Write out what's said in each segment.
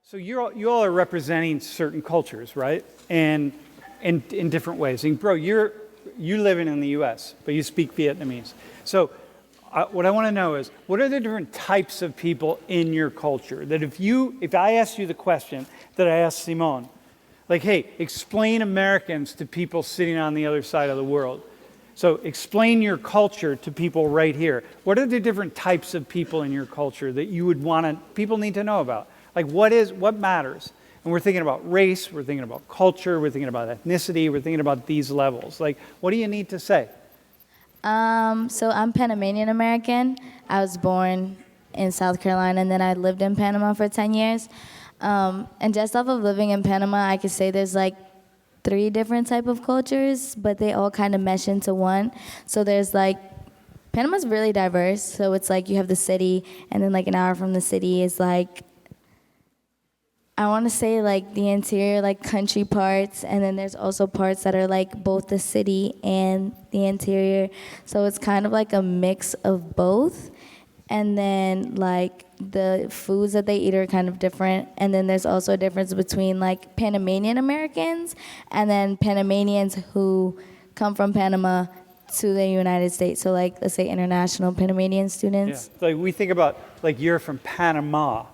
So you all are representing certain cultures, right? And in different ways. And bro, you living in the U.S., but you speak Vietnamese. So what I want to know is, what are the different types of people in your culture? That if I asked you the question that I asked Simone, like, hey, explain Americans to people sitting on the other side of the world. So explain your culture to people right here. What are the different types of people in your culture that you would people need to know about? Like what matters? And we're thinking about race, we're thinking about culture, we're thinking about ethnicity, we're thinking about these levels. Like, what do you need to say? So I'm Panamanian American. I was born in South Carolina, and then I lived in Panama for 10 years. And just off of living in Panama, I could say there's like 3 different type of cultures, but they all kind of mesh into one. So there's like, Panama's really diverse. So it's like you have the city, and then like an hour from the city is like, I want to say like the interior, like country parts, and then there's also parts that are like both the city and the interior. So it's kind of like a mix of both. And then like the foods that they eat are kind of different. And then there's also a difference between like Panamanian Americans and then Panamanians who come from Panama to the United States. So like, let's say international Panamanian students. Yeah. Like we think about, like you're from Panama.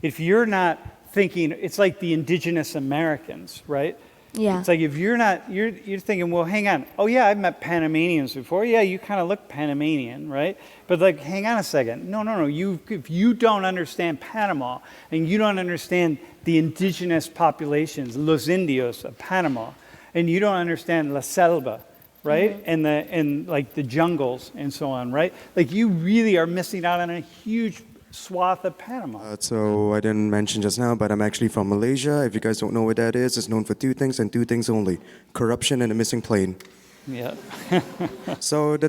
If you're not thinking, it's like the indigenous Americans, right? Yeah. It's like if you're not, you're thinking, well, hang on. Oh yeah, I've met Panamanians before. Yeah, you kind of look Panamanian, right? But like, hang on a second. No. If you don't understand Panama and you don't understand the indigenous populations, Los Indios of Panama, and you don't understand La Selva, right? Mm-hmm. And like the jungles and so on, right? Like you really are missing out on a huge swath of Panama. So I didn't mention just now, but I'm actually from Malaysia. If you guys don't know what that is, it's known for 2 things and 2 things only: corruption and a missing plane. Yeah. So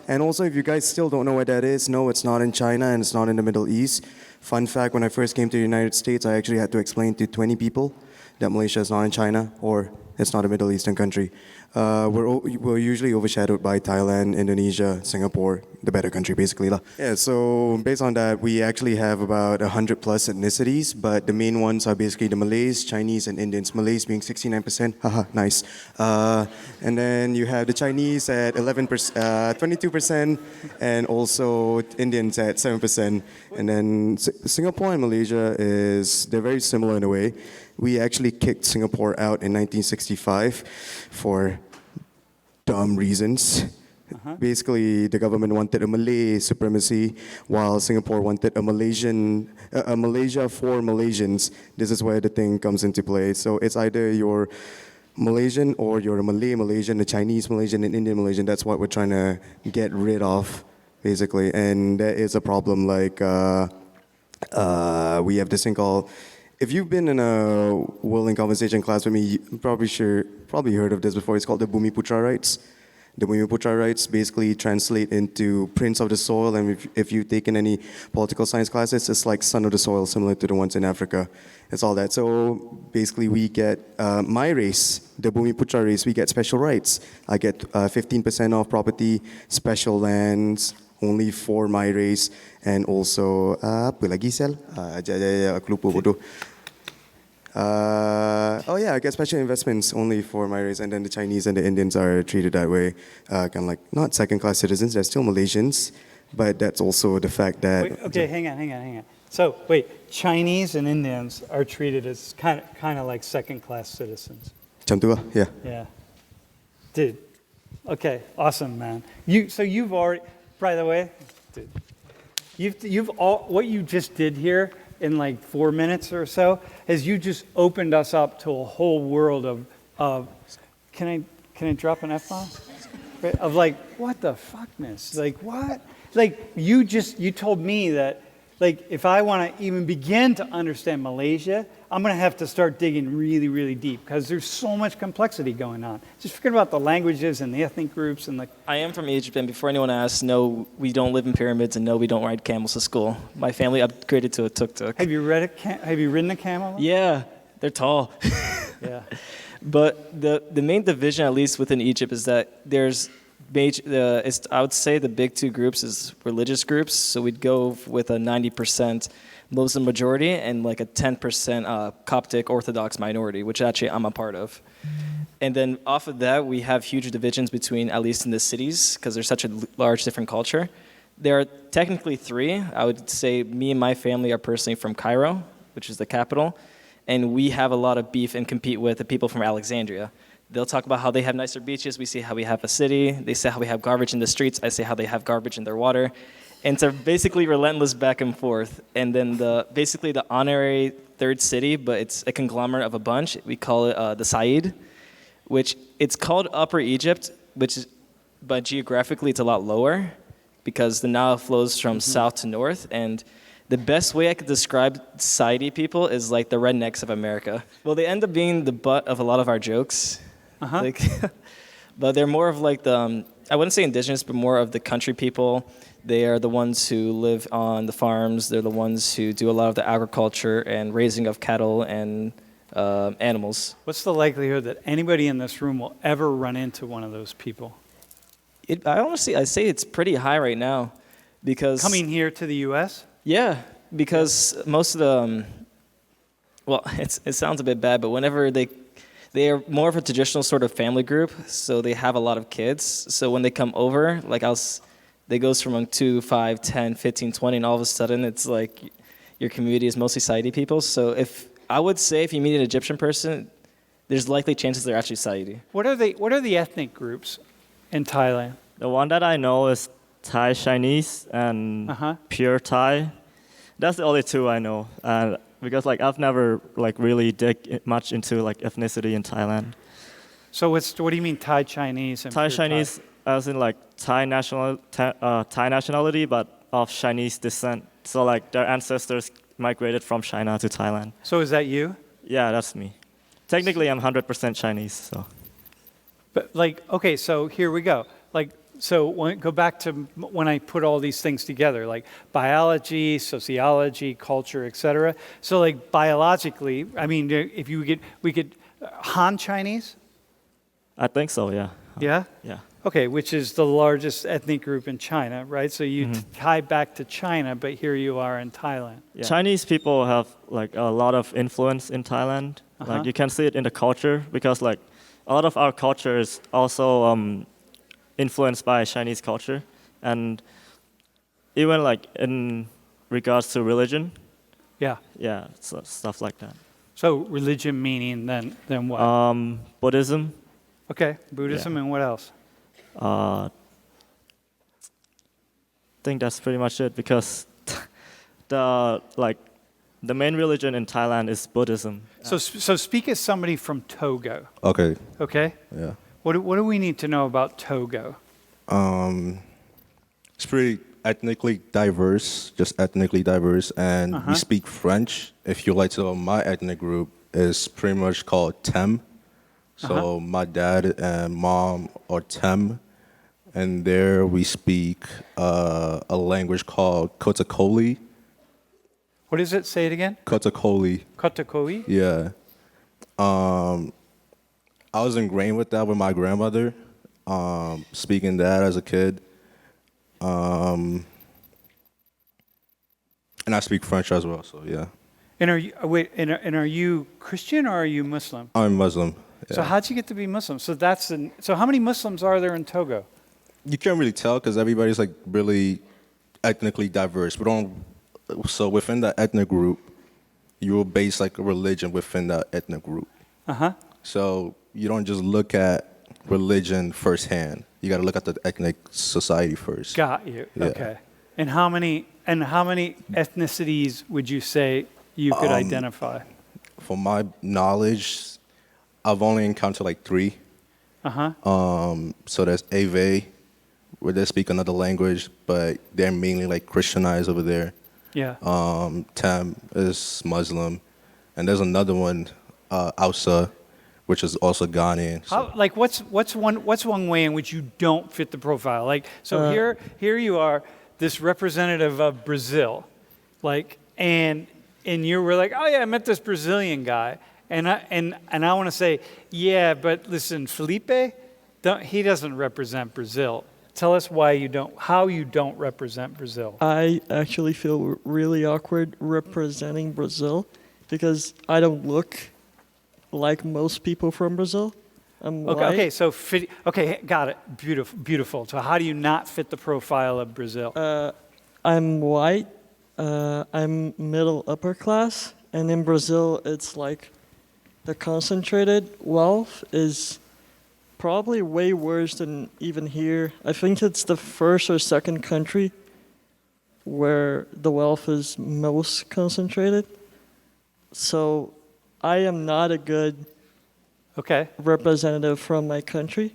and also if you guys still don't know what that is, no, it's not in China and it's not in the Middle East. Fun fact, when I first came to the United States, I actually had to explain to 20 people that Malaysia is not in China or it's not a Middle Eastern country. We're usually overshadowed by Thailand, Indonesia, Singapore, the better country basically. Yeah, so based on that, we actually have about 100 plus ethnicities, but the main ones are basically the Malays, Chinese, and Indians. Malays being 69%, haha, nice. And then you have the Chinese at 22%, and also Indians at 7%. And then Singapore and Malaysia they're very similar in a way. We actually kicked Singapore out in 1965 for dumb reasons. Basically, the government wanted a Malay supremacy, while Singapore wanted a Malaysia for Malaysians. This is where the thing comes into play. So it's either you're Malaysian or you're a Malay Malaysian, a Chinese Malaysian, an Indian Malaysian. That's what we're trying to get rid of, basically. And that is a problem. Like we have this thing called. If you've been in a World in Conversation class with me, you probably heard of this before. It's called the Bumiputra rights. The Bumiputra rights basically translate into Prince of the Soil, and if you've taken any political science classes, it's like Son of the Soil, similar to the ones in Africa. It's all that. So basically we get, my race, the Bumiputra race, we get special rights. I get 15% off property, special lands, only for my race, and also apa lagi sel? Aku lupa bodoh. Oh yeah, I get special investments only for my race, and then the Chinese and the Indians are treated that way, kind of like not second-class citizens. They're still Malaysians, but that's also the fact that. Wait, okay, hang on. So wait, Chinese and Indians are treated as kind of like second-class citizens. Macam tu lah, yeah. Yeah, dude. Okay, awesome, man. You've already. By the way, dude, what you just did here in like 4 minutes or so is you just opened us up to a whole world of can I drop an F-bomb? Right? Of like, what the fuckness? Like what? Like you told me that like if I want to even begin to understand Malaysia, I'm going to have to start digging really, really deep because there's so much complexity going on. Just forget about the languages and the ethnic groups and the. I am from Egypt, and before anyone asks, no, we don't live in pyramids, and no, we don't ride camels to school. My family upgraded to a tuk-tuk. Have you ridden a camel? Yeah, they're tall. Yeah. But the main division, at least within Egypt, is that there's I would say the big two groups is religious groups. So we'd go with a 90% Muslim majority and like a 10% Coptic Orthodox minority, which actually I'm a part of. And then off of that, we have huge divisions between, at least in the cities, because there's such a large different culture. There are technically three. I would say me and my family are personally from Cairo, which is the capital, and we have a lot of beef and compete with the people from Alexandria. They'll talk about how they have nicer beaches. We see how we have a city. They say how we have garbage in the streets. I say how they have garbage in their water. And it's a basically relentless back and forth. And then basically the honorary third city, but it's a conglomerate of a bunch. We call it the Said, which it's called Upper Egypt, but geographically it's a lot lower because the Nile flows from south to north. And the best way I could describe Saidi people is like the rednecks of America. Well, they end up being the butt of a lot of our jokes. Like, but they're more of like I wouldn't say indigenous, but more of the country people. They are the ones who live on the farms. They're the ones who do a lot of the agriculture and raising of cattle and animals. What's the likelihood that anybody in this room will ever run into one of those people? I say it's pretty high right now, because Coming here to the U.S.? Yeah, because most of the it sounds a bit bad, but whenever they are more of a traditional sort of family group, so they have a lot of kids. So when they come over, like they goes from 2, 5, 10, 15, 20, and all of a sudden it's like your community is mostly Saidi people. So I would say if you meet an Egyptian person, there's likely chances they're actually Saidi. What are the ethnic groups in Thailand? The one that I know is Thai Chinese and pure Thai. That's the only two I know. Because like I've never like really dig much into like ethnicity in Thailand. So what do you mean Thai Chinese? And Thai pure Chinese, as in like Thai nationality, but of Chinese descent. So like their ancestors migrated from China to Thailand. So is that you? Yeah, that's me. Technically, I'm 100% Chinese. So. But like, okay, so here we go. Like, so go back to when I put all these things together, like biology, sociology, culture, etc. So like biologically, I mean, if we could Han Chinese? I think so, yeah. Yeah? Yeah. Okay, which is the largest ethnic group in China, right? So you tie back to China, but here you are in Thailand. Yeah. Chinese people have like a lot of influence in Thailand. Like you can see it in the culture, because like a lot of our culture is also influenced by Chinese culture, and even like in regards to religion. Yeah. Yeah, so stuff like that. So religion meaning then what? Buddhism. Okay, Buddhism and what else? I think that's pretty much it, because the main religion in Thailand is Buddhism. So speak as somebody from Togo. Okay. Okay. Yeah. What do we need to know about Togo? It's pretty ethnically diverse, and we speak French. If you like to know, my ethnic group is pretty much called Tem. So my dad and mom are Tem, and there we speak a language called Kotakoli. What is it? Say it again. Kotakoli. Kotakoi? Yeah. I was ingrained with that with my grandmother, speaking that as a kid. And I speak French as well, so yeah. And are you Christian or are you Muslim? I'm Muslim. Yeah. So how'd you get to be Muslim? So how many Muslims are there in Togo? You can't really tell because everybody's like really ethnically diverse. So within that ethnic group, you will base like a religion within that ethnic group. So you don't just look at religion firsthand. You got to look at the ethnic society first. Got you. Yeah. Okay. And how many ethnicities would you say you could identify? From my knowledge, I've only encountered like 3. So there's Ave, where they speak another language, but they're mainly like Christianized over there. Yeah. Tam is Muslim, and there's another one, Ausa, which is also Ghanaian. So. What's one way in which you don't fit the profile? Like, so here you are, this representative of Brazil, like, and you were like, oh yeah, I met this Brazilian guy, and I want to say, yeah, but listen, Felipe he doesn't represent Brazil. Tell us how you don't represent Brazil. I actually feel really awkward representing Brazil because I don't look like most people from Brazil. I'm white. Okay, got it. Beautiful. So how do you not fit the profile of Brazil? I'm white. I'm middle upper class, and in Brazil, it's like the concentrated wealth is probably way worse than even here. I think it's the first or second country where the wealth is most concentrated. So I am not a good representative from my country.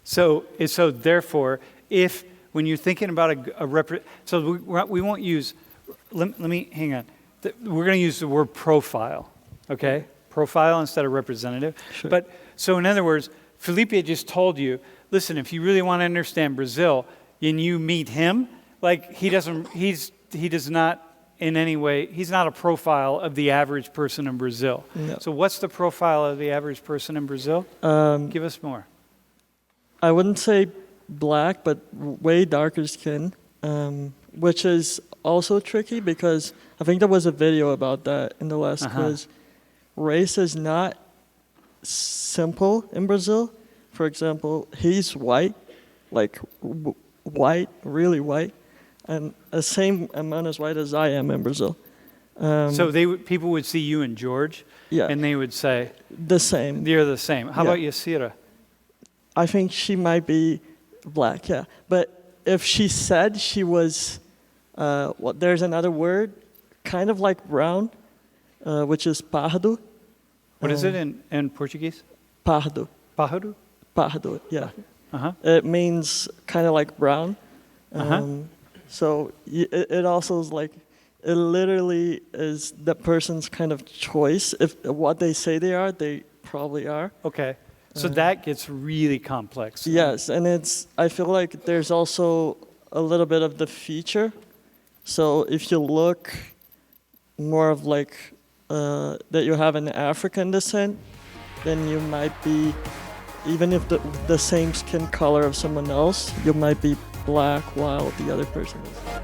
So therefore, when you're thinking about we won't use. Let me hang on. We're going to use the word profile, okay? Profile instead of representative. Sure. But so in other words, Felipe just told you, listen, if you really want to understand Brazil, and you meet him, like he does not in any way, he's not a profile of the average person in Brazil. No. So what's the profile of the average person in Brazil? Give us more. I wouldn't say black, but way darker skin, which is also tricky because I think there was a video about that in the last quiz. Race is not simple in Brazil. For example, he's white, like white, really white, and the same amount as white as I am in Brazil. So people would see you and George, and they would say the same. You're the same. How about Yasira? I think she might be black, yeah. But if she said she was, there's another word, kind of like brown, which is pardo. What is it in Portuguese? Pardo. Pardo? Pardo, yeah. It means kind of like brown. So it also is like, it literally is the person's kind of choice. If what they say they are, they probably are. Okay. So that gets really complex. Yes, and I feel like there's also a little bit of the feature. So if you look more of like that you have an African descent, then you might be, even if the same skin color of someone else, you might be black while the other person is.